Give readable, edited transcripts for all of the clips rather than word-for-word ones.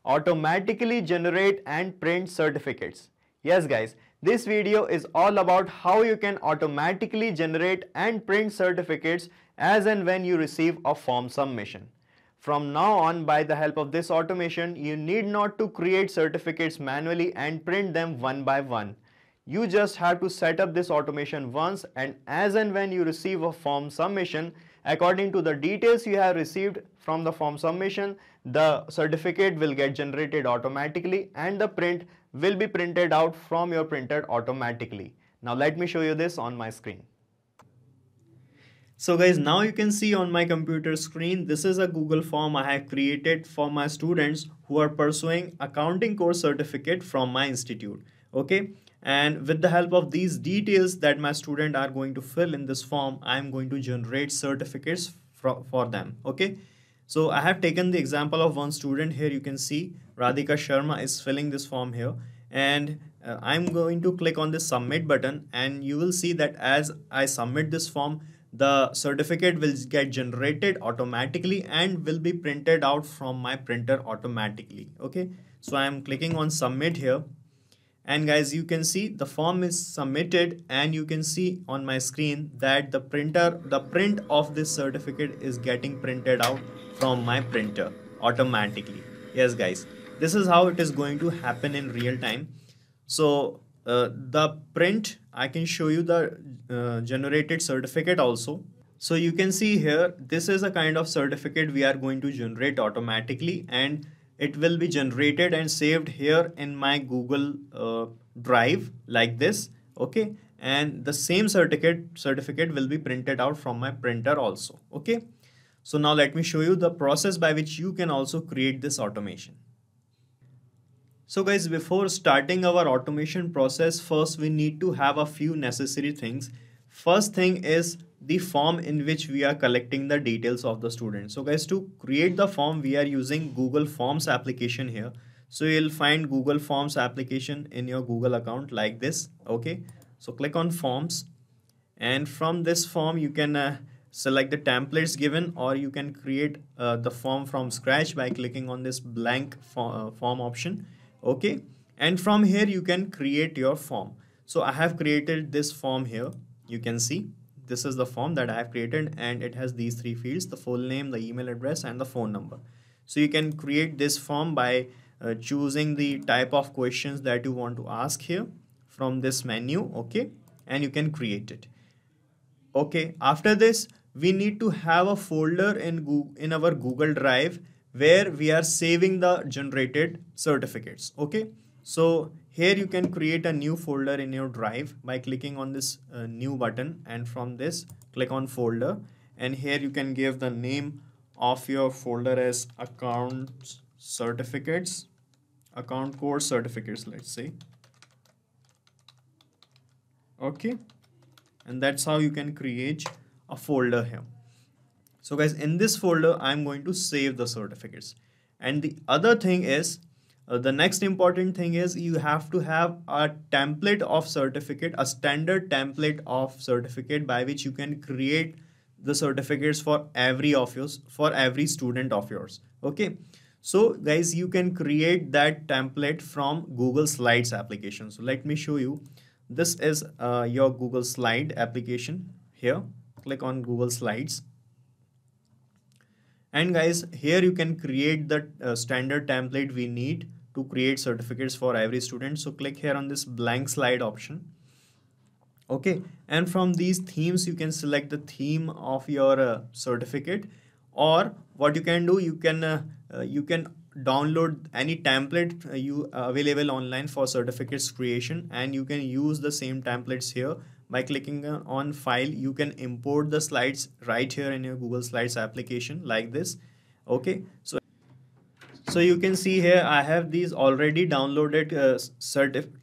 automatically generate and print certificates. Yes guys, this video is all about how you can automatically generate and print certificates as and when you receive a form submission. From now on, by the help of this automation, you need not to create certificates manually and print them one by one. You just have to set up this automation once, and as and when you receive a form submission, according to the details you have received from the form submission, the certificate will get generated automatically and the print will be printed out from your printer automatically. Now let me show you this on my screen. So guys, now you can see on my computer screen, this is a Google form I have created for my students who are pursuing accounting course certificate from my institute. Okay, and with the help of these details that my student are going to fill in this form, I am going to generate certificates for them. Okay, so I have taken the example of one student here. You can see Radhika Sharma is filling this form here, and I'm going to click on this submit button, and you will see that as I submit this form, the certificate will get generated automatically and will be printed out from my printer automatically. Okay, so I am clicking on submit here, and guys, you can see the form is submitted, and you can see on my screen that the print of this certificate is getting printed out from my printer automatically. Yes guys, this is how it is going to happen in real time. So the print, I can show you the generated certificate also. So you can see here, this is a kind of certificate we are going to generate automatically, and it will be generated and saved here in my Google Drive like this. Okay, and the same certificate will be printed out from my printer also. Okay, so now let me show you the process by which you can also create this automation. So guys, before starting our automation process, first we need to have a few necessary things. First thing is the form in which we are collecting the details of the student. So guys, to create the form, we are using Google Forms application here. So you'll find Google Forms application in your Google account like this. Okay, so click on Forms, and from this form you can select the templates given, or you can create the form from scratch by clicking on this blank form option. Okay, and from here you can create your form. So I have created this form here. You can see this is the form that I have created, and it has these three fields: the full name, the email address, and the phone number. So you can create this form by choosing the type of questions that you want to ask here from this menu. Okay, and you can create it. Okay, after this we need to have a folder in our Google Drive where we are saving the generated certificates. Okay, so here you can create a new folder in your drive by clicking on this new button, and from this click on folder, and here you can give the name of your folder as account certificates, account course certificates, let's say. Okay, and that's how you can create a folder here. So guys, in this folder I'm going to save the certificates. And the other thing is, the next important thing is, you have to have a template of certificate, a standard template of certificate by which you can create the certificates for every student of yours. Okay, so guys, you can create that template from Google Slides application. So let me show you. This is your Google Slide application here. Click on Google Slides. And guys, here you can create the standard template we need to create certificates for every student. So click here on this blank slide option. Okay, and from these themes you can select the theme of your certificate, or what you can do, you can download any template you available online for certificates creation, and you can use the same templates here. By clicking on file, you can import the slides right here in your Google Slides application like this. Okay, so you can see here I have these already downloaded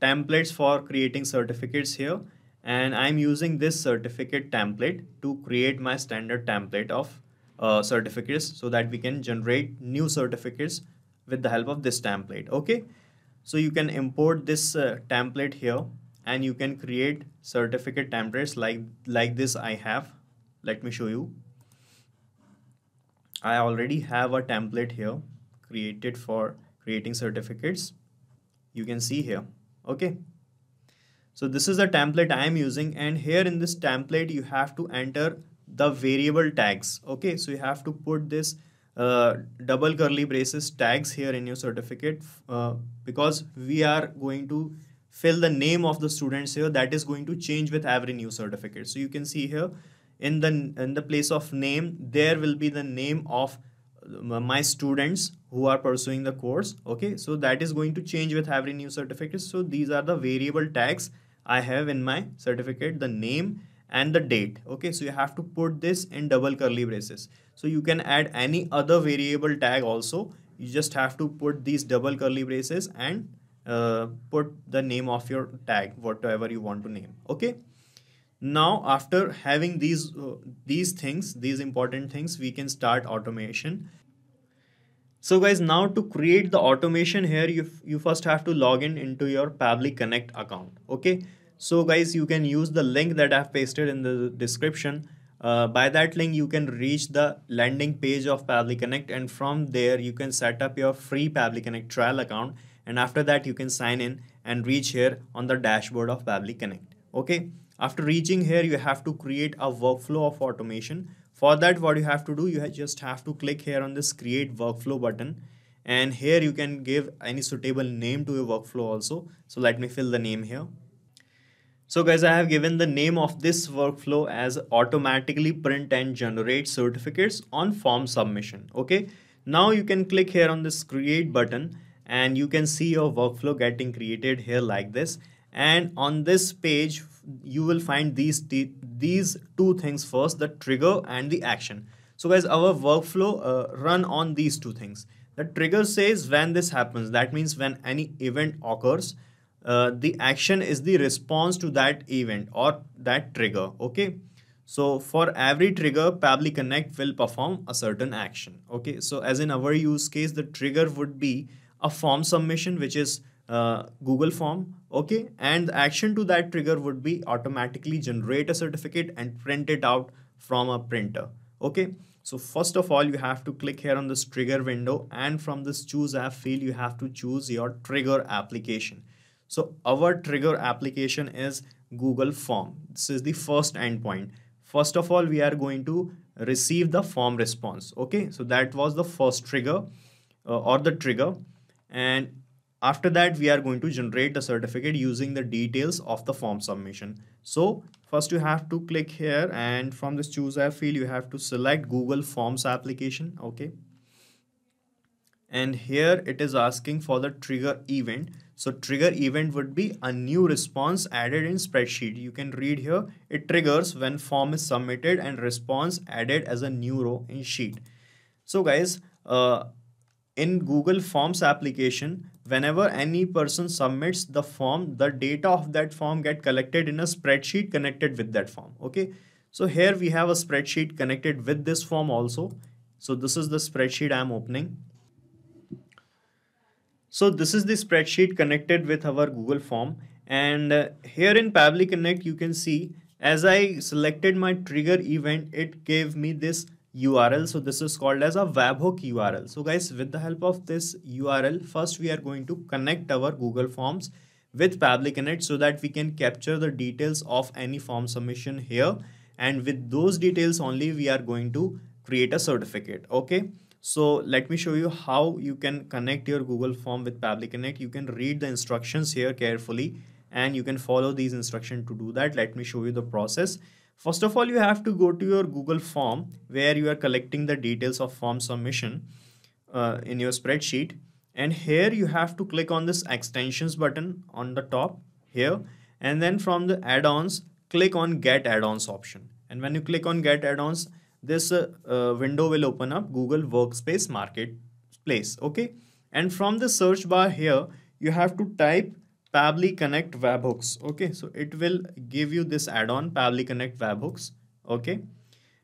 templates for creating certificates here, and I'm using this certificate template to create my standard template of certificates, so that we can generate new certificates with the help of this template. Okay, so you can import this template here, and you can create certificate templates like this I have. Let me show you. I already have a template here created for creating certificates. You can see here. Okay. So this is the template I am using, and here in this template you have to enter the variable tags. Okay, so you have to put this double curly braces tags here in your certificate because we are going to fill the name of the students here, that is going to change with every new certificate. So you can see here in the place of name there will be the name of my students who are pursuing the course. Okay, so that is going to change with every new certificate. So these are the variable tags I have in my certificate, the name and the date. Okay, so you have to put this in double curly braces. So you can add any other variable tag also. You just have to put these double curly braces and put the name of your tag, whatever you want to name. Okay. Now after having these things, these important things, we can start automation. So guys, now to create the automation here, you first have to log in into your Pabbly Connect account. Okay, so guys, you can use the link that I've pasted in the description. By that link you can reach the landing page of Pabbly Connect, and from there you can set up your free Pabbly Connect trial account, and after that you can sign in and reach here on the dashboard of Pabbly Connect. Okay, after reaching here you have to create a workflow of automation. For that, what you have to do, you just have to click here on this create workflow button, and here you can give any suitable name to your workflow also. So let me fill the name here. So guys, I have given the name of this workflow as automatically print and generate certificates on form submission. Okay, now you can click here on this create button and you can see your workflow getting created here like this. And on this page you will find these two things first, the trigger and the action. So guys, our workflow run on these two things. The trigger says when this happens, that means when any event occurs. The action is the response to that event or that trigger. Okay, so for every trigger Pabbly Connect will perform a certain action. Okay, so as in our use case, the trigger would be a form submission, which is Google form. Okay, and the action to that trigger would be automatically generate a certificate and print it out from a printer. Okay, so first of all you have to click here on this trigger window, and from this choose app field you have to choose your trigger application. So our trigger application is Google Form. This is the first endpoint. First of all, we are going to receive the form response. Okay, so that was the first trigger or the trigger. And after that, we are going to generate the certificate using the details of the form submission. So first you have to click here, and from this choose app field, you have to select Google Forms application. Okay. And here it is asking for the trigger event. So trigger event would be a new response added in spreadsheet. You can read here, it triggers when form is submitted and response added as a new row in sheet. So guys, in Google Forms application, whenever any person submits the form, the data of that form get collected in a spreadsheet connected with that form. Okay, so here we have a spreadsheet connected with this form also. So this is the spreadsheet I am opening. So this is the spreadsheet connected with our Google form, and here in Pabbly Connect you can see as I selected my trigger event, it gave me this URL. So this is called as a webhook URL. So guys, with the help of this URL, first we are going to connect our Google Forms with Pabbly Connect so that we can capture the details of any form submission here, and with those details only we are going to create a certificate. Okay. So let me show you how you can connect your Google form with Pabbly Connect. You can read the instructions here carefully and you can follow these instructions to do that. Let me show you the process. First of all, you have to go to your Google form where you are collecting the details of form submission in your spreadsheet. And here you have to click on this extensions button on the top here. And then from the add-ons, click on get add-ons option. And when you click on get add-ons, this window will open up Google Workspace Marketplace. Okay, and from the search bar here you have to type Pabbly Connect webhooks. Okay, so it will give you this add-on Pabbly Connect webhooks. Okay,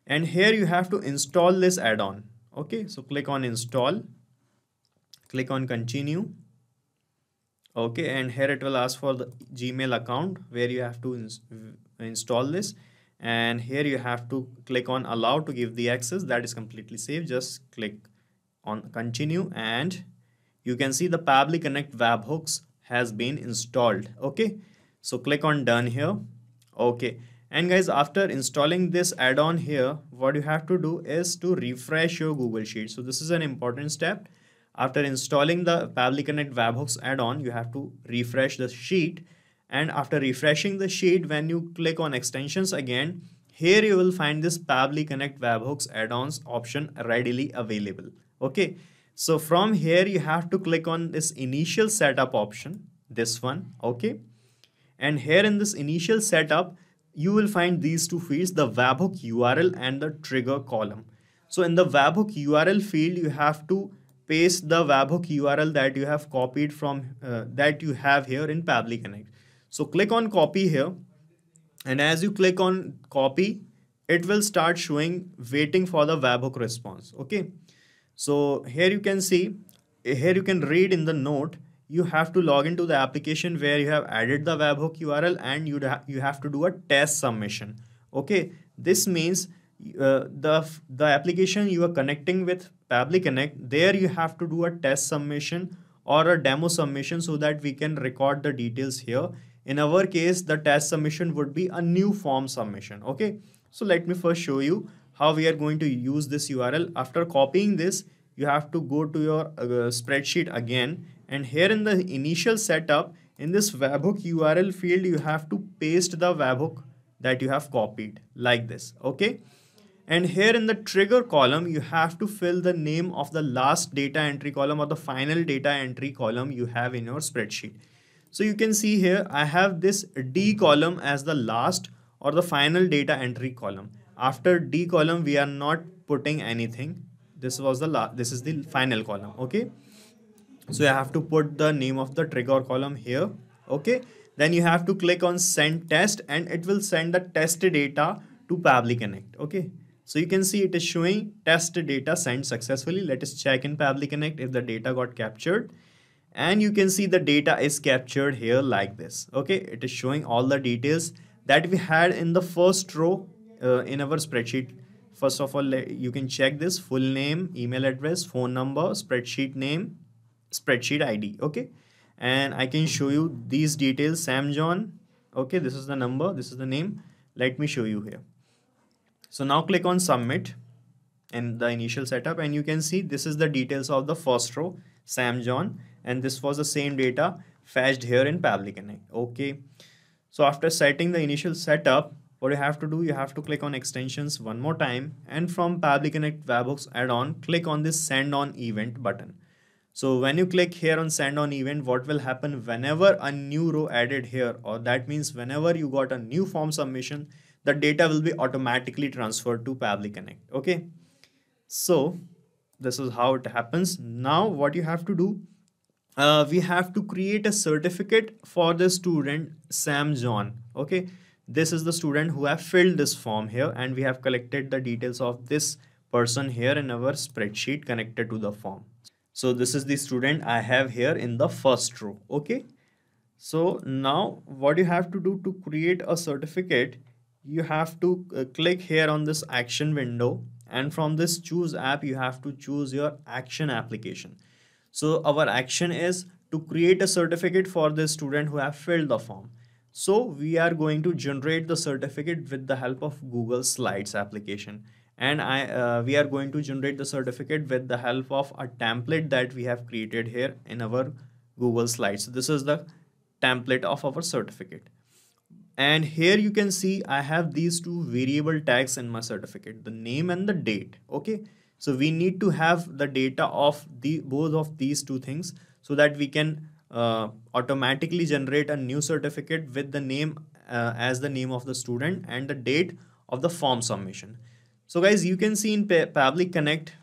and here you have to install this add-on. Okay, so click on install, click on continue. Okay, and here it will ask for the Gmail account where you have to install this, and here you have to click on allow to give the access. That is completely safe. Just click on continue and you can see the Pabbly Connect webhooks has been installed. Okay, so click on done here. Okay, and guys, after installing this add-on here, what you have to do is to refresh your Google Sheet. So this is an important step. After installing the Pabbly Connect webhooks add-on, you have to refresh the sheet. And after refreshing the sheet, when you click on extensions again, here you will find this Pabbly Connect webhooks add-ons option readily available. Okay, so from here you have to click on this initial setup option, this one. Okay, and here in this initial setup, you will find these two fields, the webhook URL and the trigger column. So in the webhook URL field, you have to paste the webhook URL that you have copied from that you have here in Pabbly Connect. So click on copy here, and as you click on copy, it will start showing waiting for the webhook response. Okay, so here you can see, here you can read in the note, you have to log into the application where you have added the webhook URL, and you have to do a test submission. Okay, this means the application you are connecting with Pabbly Connect, there you have to do a test submission or a demo submission so that we can record the details here. In our case, the test submission would be a new form submission. Okay, so let me first show you how we are going to use this URL. After copying this, you have to go to your spreadsheet again, and here in the initial setup, in this webhook URL field, you have to paste the webhook that you have copied like this. Okay, and here in the trigger column, you have to fill the name of the last data entry column or the final data entry column you have in your spreadsheet. So you can see here, I have this D column as the last or the final data entry column. After D column, we are not putting anything. This was the this is the final column. Okay, so you have to put the name of the trigger column here. Okay, then you have to click on send test, and it will send the test data to Pabbly Connect. Okay, so you can see it is showing test data sent successfully. Let us check in Pabbly Connect if the data got captured, and you can see the data is captured here like this. Okay, it is showing all the details that we had in the first row in our spreadsheet. First of all, you can check this: full name, email address, phone number, spreadsheet name, spreadsheet ID. Okay, and I can show you these details. Sam John. Okay, this is the number, this is the name. Let me show you here. So now click on submit in the initial setup, and you can see this is the details of the first row, Sam John, and this was the same data fetched here in Pabbly Connect. Okay, so after setting the initial setup, what you have to do, you have to click on extensions one more time, and from Pabbly Connect webhooks add-on, click on this send on event button. So when you click here on send on event, what will happen whenever a new row added here, or that means whenever you got a new form submission, the data will be automatically transferred to Pabbly Connect. Okay, so this is how it happens. Now what you have to do, we have to create a certificate for the student Sam John. Okay, this is the student who have filled this form here, and we have collected the details of this person here in our spreadsheet connected to the form. So this is the student I have here in the first row. Okay, so now what you have to do to create a certificate, you have to click here on this action window, and from this choose app, you have to choose your action application. So our action is to create a certificate for the student who have filled the form. So we are going to generate the certificate with the help of Google Slides application, and we are going to generate the certificate with the help of a template that we have created here in our Google Slides. So this is the template of our certificate, and here you can see I have these two variable tags in my certificate, the name and the date. Okay, so we need to have the data of the both of these two things so that we can automatically generate a new certificate with the name as the name of the student and the date of the form submission. So guys, you can see in Pabbly Connect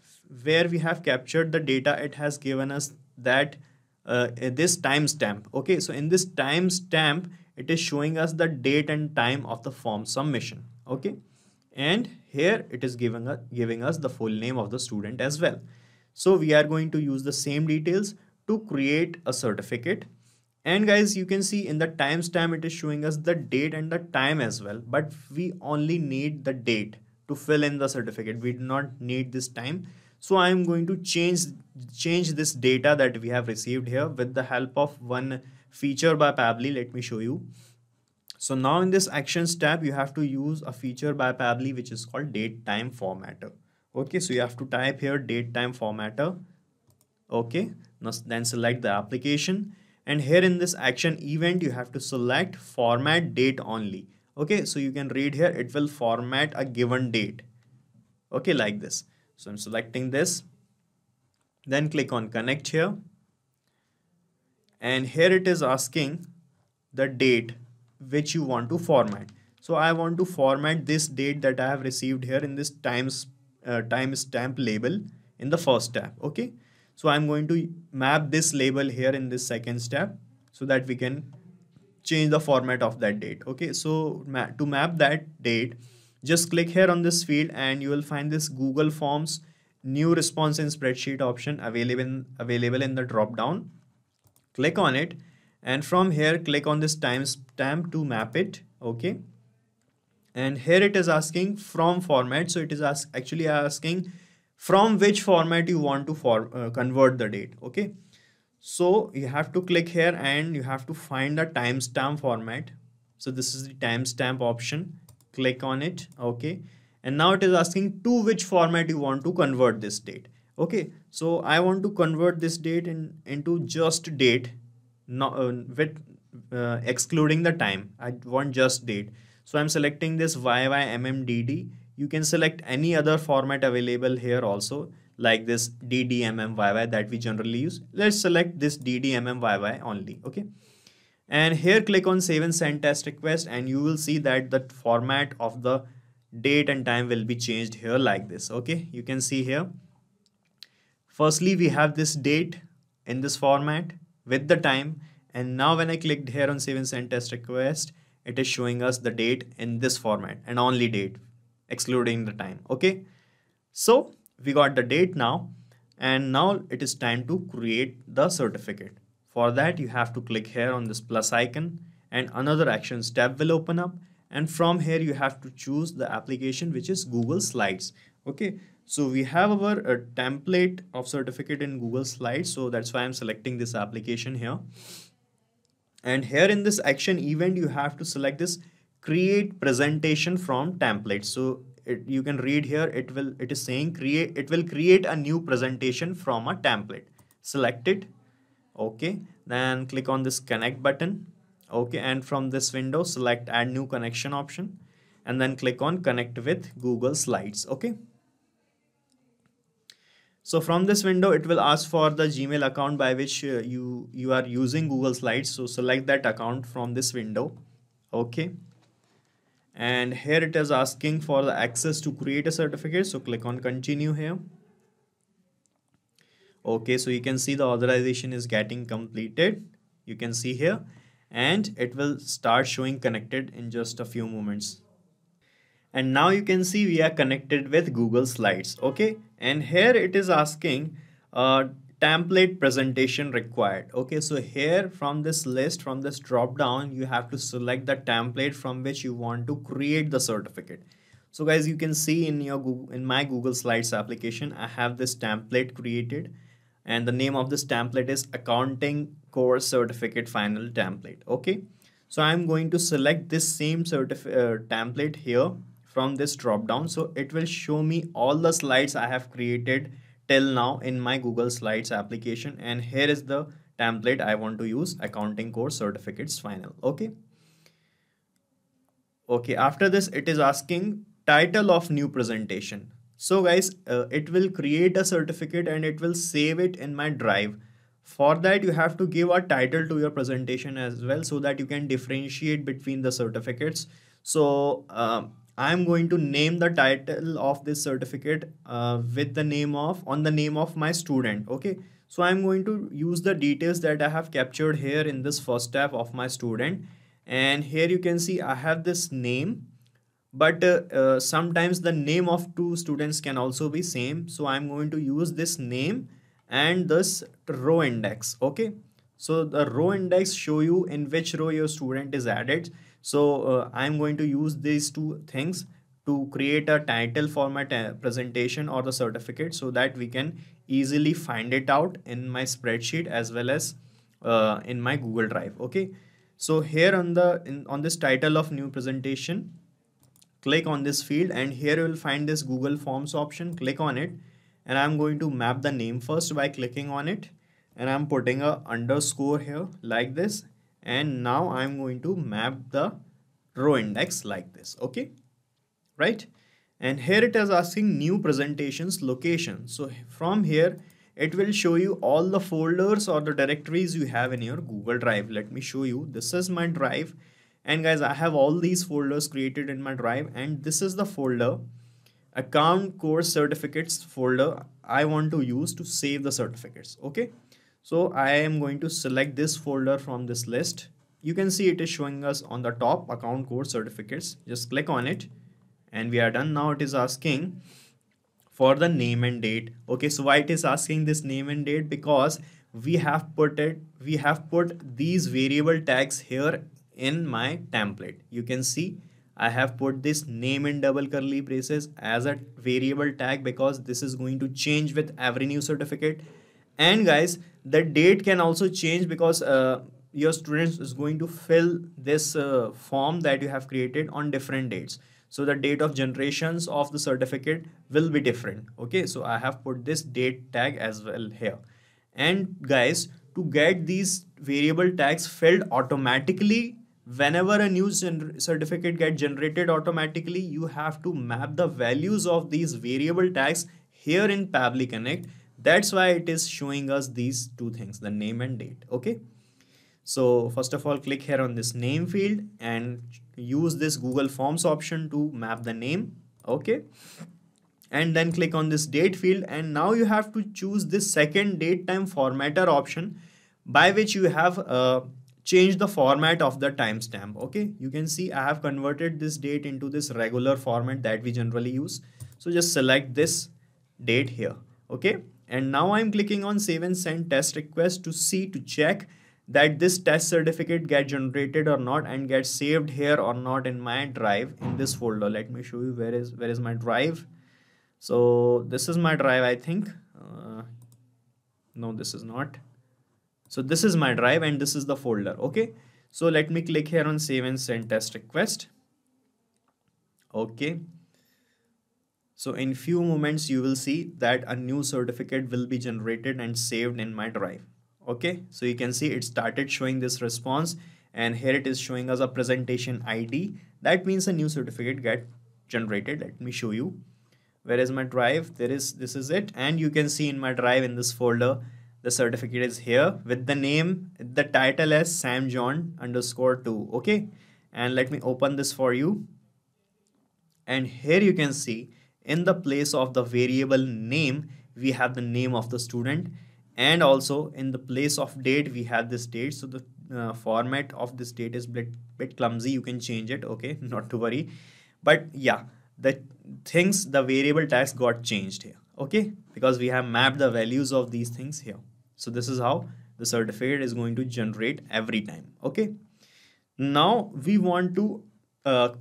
where we have captured the data, it has given us that this timestamp. Okay, so in this timestamp, it is showing us the date and time of the form submission. Okay, and here it is giving us the full name of the student as well. So we are going to use the same details to create a certificate. And guys, you can see in the timestamp it is showing us the date and the time as well, but we only need the date to fill in the certificate. We do not need this time. So I am going to change this data that we have received here with the help of one feature by Pabbly. Let me show you. So now in this actions tab, you have to use a feature by Pabbly which is called date time formatter. Okay, so you have to type here date time formatter. Okay, now then select the application, and here in this action event you have to select format date only. Okay, so you can read here, it will format a given date. Okay, like this. So I'm selecting this, then click on connect here, and here it is asking the date which you want to format. So I want to format this date that I have received here in this timestamp label in the first tab. Okay, so I'm going to map this label here in this second step so that we can change the format of that date. Okay, so to map that date, just click here on this field and you will find this Google Forms new response in spreadsheet option available in the drop down. Click on it, and from here click on this timestamp to map it. Okay, and here it is asking from format, so it is actually asking from which format you want to convert the date. Okay, so you have to click here and you have to find the timestamp format. So this is the timestamp option, click on it. Okay, and now it is asking to which format you want to convert this date. Okay, so I want to convert this date into just date, not with excluding the time. I want just date, so I'm selecting this YYMMDD. You can select any other format available here also, like this DDMMYY that we generally use. Let's select this DDMMYY only. Okay, and here click on save and send test request, and you will see that the format of the date and time will be changed here like this. Okay, you can see here, firstly we have this date in this format with the time, and now when I clicked here on save and send test request, it is showing us the date in this format and only date excluding the time. Okay, so we got the date now, and now it is time to create the certificate. For that you have to click here on this plus icon, and another actions tab will open up, and from here you have to choose the application which is Google Slides. Okay, so we have our template of certificate in Google Slides, so that's why I'm selecting this application here. And here in this action event you have to select this create presentation from template. So you can read here, it is saying it will create a new presentation from a template. Select it. Okay, then click on this connect button. Okay, and from this window select add new connection option, and then click on connect with Google Slides. Okay, so from this window it will ask for the Gmail account by which you are using Google Slides, so select that account from this window. Okay, and here it is asking for the access to create a certificate, so click on continue here. Okay, so you can see the authorization is getting completed, you can see here, and it will start showing connected in just a few moments. And now you can see we are connected with Google Slides. Okay, and here it is asking template presentation required. Okay, so here from this list, from this drop down, you have to select the template from which you want to create the certificate. So guys, you can see in my Google Slides application, I have this template created, and the name of this template is accounting course certificate final template. Okay, so I'm going to select this same template here from this drop down, so it will show me all the slides I have created till now in my Google Slides application, and here is the template I want to use, accounting course certificates final. Okay, after this it is asking title of new presentation. So guys, it will create a certificate and it will save it in my drive. For that you have to give a title to your presentation as well, so that you can differentiate between the certificates. So I'm going to name the title of this certificate with the name of my student. Okay, so I'm going to use the details that I have captured here in this first tab of my student, and here you can see I have this name, but sometimes the name of two students can also be same, so I'm going to use this name and this row index. Okay, so the row index show you in which row your student is added. So I'm going to use these two things, to create a title format presentation or the certificate so that we can easily find it out in my spreadsheet as well as in my Google Drive. Okay, so here on on this title of new presentation, click on this field and here you will find this Google Forms option. Click on it and I'm going to map the name first by clicking on it, and I'm putting a underscore here like this, and now I'm going to map the row index like this. Okay, right? And here it is asking new presentations location. So from here it will show you all the folders or the directories you have in your Google Drive. Let me show you. This is my drive, and guys, I have all these folders created in my drive, and this is the folder, account course certificates folder, I want to use to save the certificates. Okay, so I am going to select this folder from this list. You can see it is showing us on the top, account course certificates. Just click on it and we are done. Now it is asking for the name and date. Okay, so why it is asking this name and date? Because we have put these variable tags here in my template. You can see I have put this name in double curly braces as a variable tag because this is going to change with every new certificate. And guys, the date can also change because your students is going to fill this form that you have created on different dates. So the date of generations of the certificate will be different. Okay, so I have put this date tag as well here. And guys, to get these variable tags filled automatically, whenever a new certificate get generated automatically, you have to map the values of these variable tags here in Pabbly Connect. That's why it is showing us these two things, the name and date. Okay, so first of all, click here on this name field and use this Google Forms option to map the name. Okay, and then click on this date field, and now you have to choose this second date time formatter option, by which you have changed the format of the timestamp. Okay, you can see I have converted this date into this regular format that we generally use. So just select this date here. Okay, and now I'm clicking on save and send test request to check that this test certificate get generated or not and get saved here or not in my drive in this folder. Let me show you where is my drive. So this is my drive, I think. No, this is not. So this is my drive and this is the folder. Okay, so let me click here on save and send test request. Okay, so in few moments you will see that a new certificate will be generated and saved in my drive. Okay, so you can see it started showing this response, and here it is showing us a presentation ID. That means a new certificate get generated. Let me show you. Where is my drive? This is it, and you can see in my drive in this folder the certificate is here with the name, the title as samjohn_2. Okay, and let me open this for you, and here you can see in the place of the variable name we have the name of the student, and also in the place of date we have this date. So the format of this date is bit clumsy. You can change it. Okay, not to worry, but yeah, the variable tags got changed here. Okay, because we have mapped the values of these things here. So this is how the certificate is going to generate every time. Okay, now we want to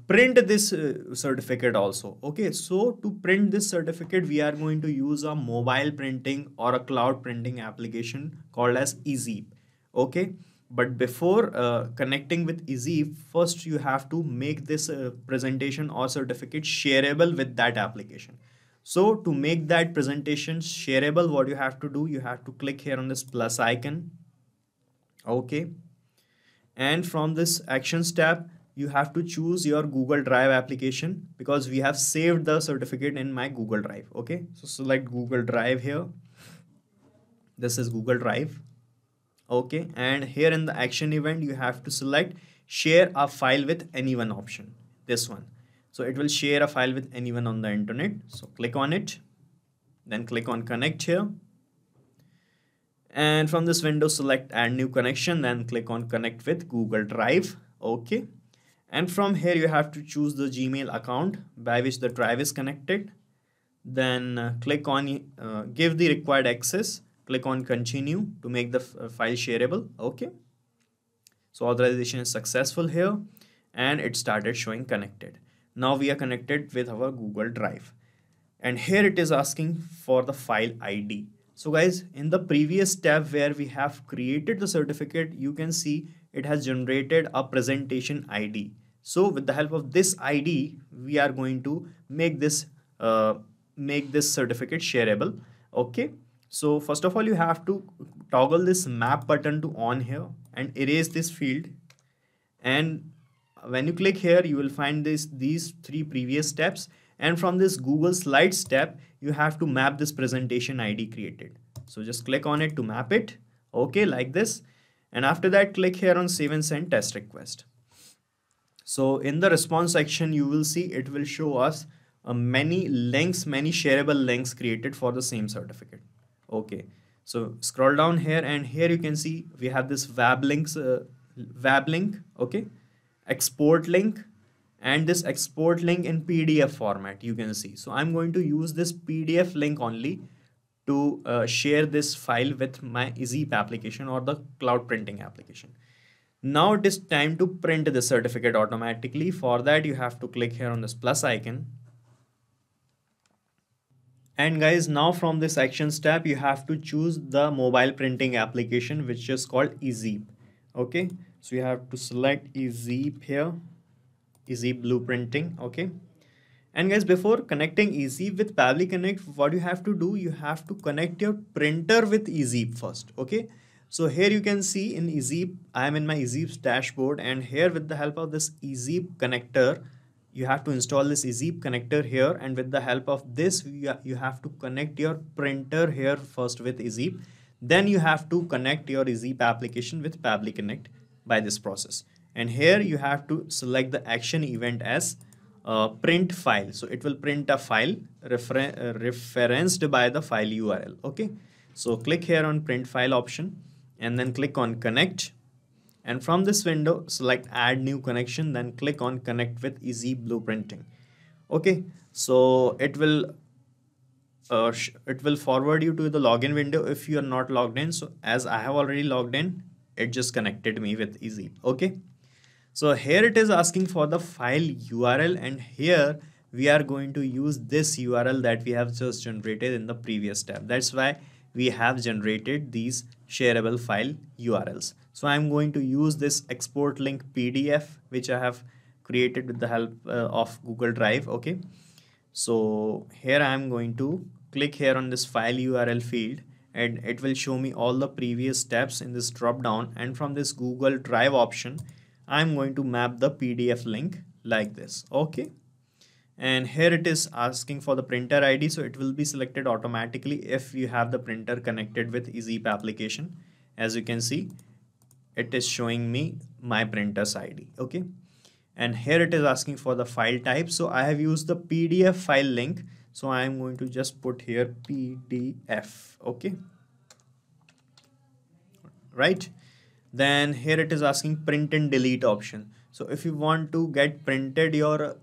print this certificate also. Okay, so to print this certificate we are going to use a mobile printing or a cloud printing application called as Ezeep. Okay, but before connecting with Ezeep, first you have to make this presentation or certificate shareable with that application. So to make that presentation shareable, what you have to do, you have to click here on this plus icon. Okay, and from this actions tab you have to choose your Google Drive application because we have saved the certificate in my Google Drive. Okay, so select Google Drive here. This is Google Drive. Okay, and here in the action event you have to select share a file with anyone option, this one. So it will share a file with anyone on the internet. So click on it, then click on connect here, and from this window select add new connection, then click on connect with Google Drive. Okay, and from here you have to choose the Gmail account by which the drive is connected, then click on give the required access, click on continue to make the file shareable. Okay, so authorization is successful here and it started showing connected. Now we are connected with our Google Drive. And here it is asking for the file ID. So guys, in the previous tab where we have created the certificate, you can see it has generated a presentation ID. So with the help of this ID, we are going to make this certificate shareable. Okay. So first of all, you have to toggle this map button to on here and erase this field. And when you click here, you will find these three previous steps. And from this Google Slides tab, you have to map this presentation ID created. So just click on it to map it. Okay, like this. And after that, click here on save and send test request. So in the response section, you will see it will show us many links, many shareable links created for the same certificate. Okay, so scroll down here and here you can see we have this web link, okay, export link, and this export link in PDF format you can see. So I'm going to use this PDF link only to share this file with my Ezeep application or the cloud printing application. Now it is time to print the certificate automatically. For that, you have to click here on this plus icon. And guys, now from this actions tab, you have to choose the mobile printing application, which is called Ezeep. Okay, so you have to select Ezeep here, Ezeep Blueprinting. Okay. And guys, before connecting Ezeep with Pabbly Connect, what you have to do, you have to connect your printer with Ezeep first. Okay. So here you can see in Ezeep, I am in my Ezeep's dashboard, and here with the help of this Ezeep connector, you have to install this Ezeep connector here, and with the help of this, you have to connect your printer here first with Ezeep. Then you have to connect your Ezeep application with Pabbly Connect by this process. And here you have to select the action event as print file. So it will print a file referenced by the file URL. Okay. So click here on print file option and then click on connect. And from this window, select add new connection, then click on connect with Ezeep Blueprinting. Okay. So it will forward you to the login window if you are not logged in. So as I have already logged in, it just connected me with Ezeep. Okay. So here it is asking for the file URL, and here we are going to use this URL that we have just generated in the previous tab. That's why we have generated these shareable file URLs. So I'm going to use this export link PDF, which I have created with the help of Google Drive. Okay. So here I'm going to click here on this file URL field, and it will show me all the previous steps in this drop down. And from this Google Drive option, I'm going to map the PDF link like this. Okay. And here it is asking for the printer ID. So it will be selected automatically if you have the printer connected with Ezeep application. As you can see, it is showing me my printer's ID. Okay. And here it is asking for the file type. So I have used the PDF file link. So I am going to just put here PDF. Okay. Right. Then here it is asking print and delete option. So if you want to get printed your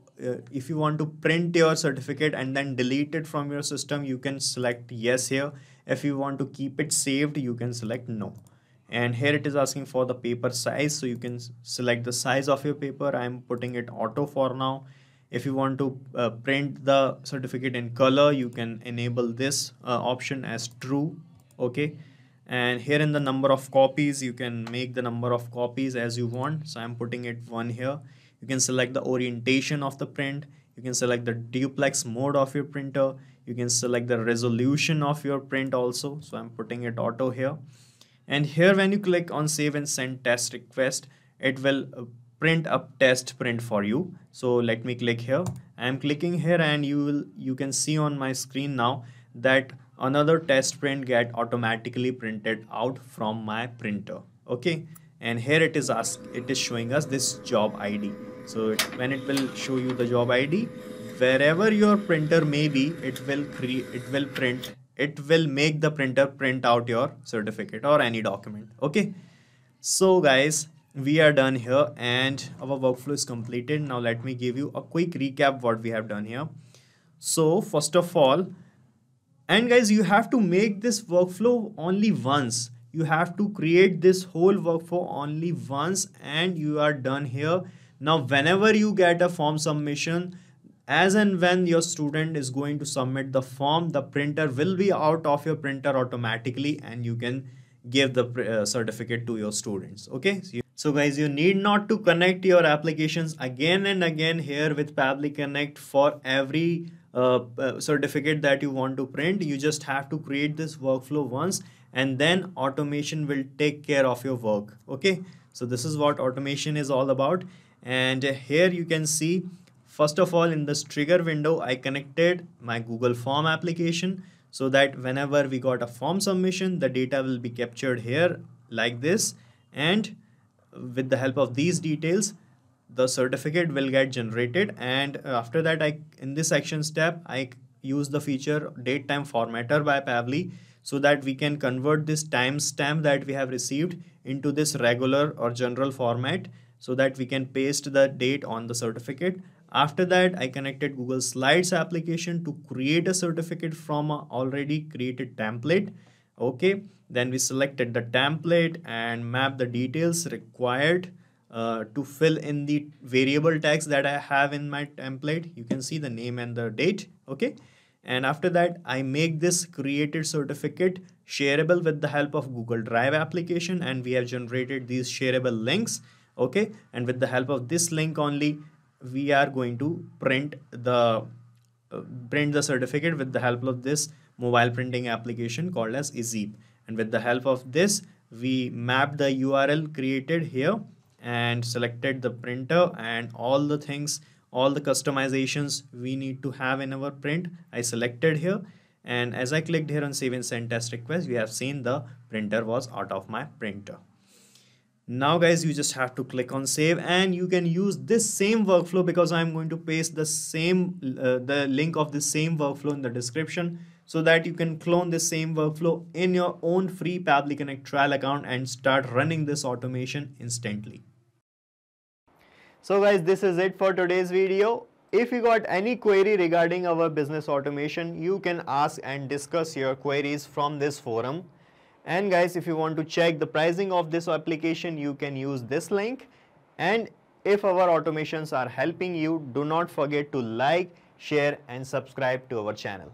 if you want to print your certificate and then delete it from your system, you can select yes here. If you want to keep it saved, you can select no. And here it is asking for the paper size. So you can select the size of your paper. I'm putting it auto for now. If you want to print the certificate in color, you can enable this option as true. Okay. And here in the number of copies, you can make the number of copies as you want. So I'm putting it 1 here. You can select the orientation of the print. You can select the duplex mode of your printer. You can select the resolution of your print also. So I'm putting it auto here. And here when you click on save and send test request, it will print up test print for you. So let me click here. I'm clicking here, and you can see on my screen now that another test print get automatically printed out from my printer. Okay. And here it is showing us this job ID. So when it will show you the job ID, wherever your printer may be, it will make the printer print out your certificate or any document. Okay. So guys, we are done here and our workflow is completed. Now let me give you a quick recap what we have done here. So first of all, and guys, you have to make this workflow only once. You have to create this whole workflow only once, and you are done here Now whenever you get a form submission, as and when your student is going to submit the form, the printer will be out of your printer automatically, and you can give the certificate to your students. Okay, so guys, you need not to connect your applications again and again here with Pabbly Connect for every certificate that you want to print. You just have to create this workflow once, and then automation will take care of your work. Okay, so this is what automation is all about. And here you can see, first of all, in this trigger window, I connected my Google Form application so that whenever we got a form submission, the data will be captured here like this. And with the help of these details, the certificate will get generated. And after that, in this actions tab, I use the feature date time formatter by Pabbly so that we can convert this timestamp that we have received into this regular or general format so that we can paste the date on the certificate. After that, I connected Google Slides application to create a certificate from a already created template. Okay, then we selected the template and map the details required to fill in the variable tags that I have in my template. You can see the name and the date. Okay, and after that, I make this created certificate shareable with the help of Google Drive application, and we have generated these shareable links. Okay, and with the help of this link only, we are going to print the certificate with the help of this mobile printing application called as Ezeep. And with the help of this, we mapped the URL created here and selected the printer and all the things, all the customizations we need to have in our print, I selected here. And as I clicked here on save and send test request, we have seen the printer was out of my printer. Now guys, you just have to click on save, and you can use this same workflow because I'm going to paste the link of the same workflow in the description so that you can clone the same workflow in your own free Pabbly Connect trial account and start running this automation instantly. So guys, this is it for today's video. If you got any query regarding our business automation, you can ask and discuss your queries from this forum. And guys, if you want to check the pricing of this application, you can use this link. And if our automations are helping you, do not forget to like, share and subscribe to our channel.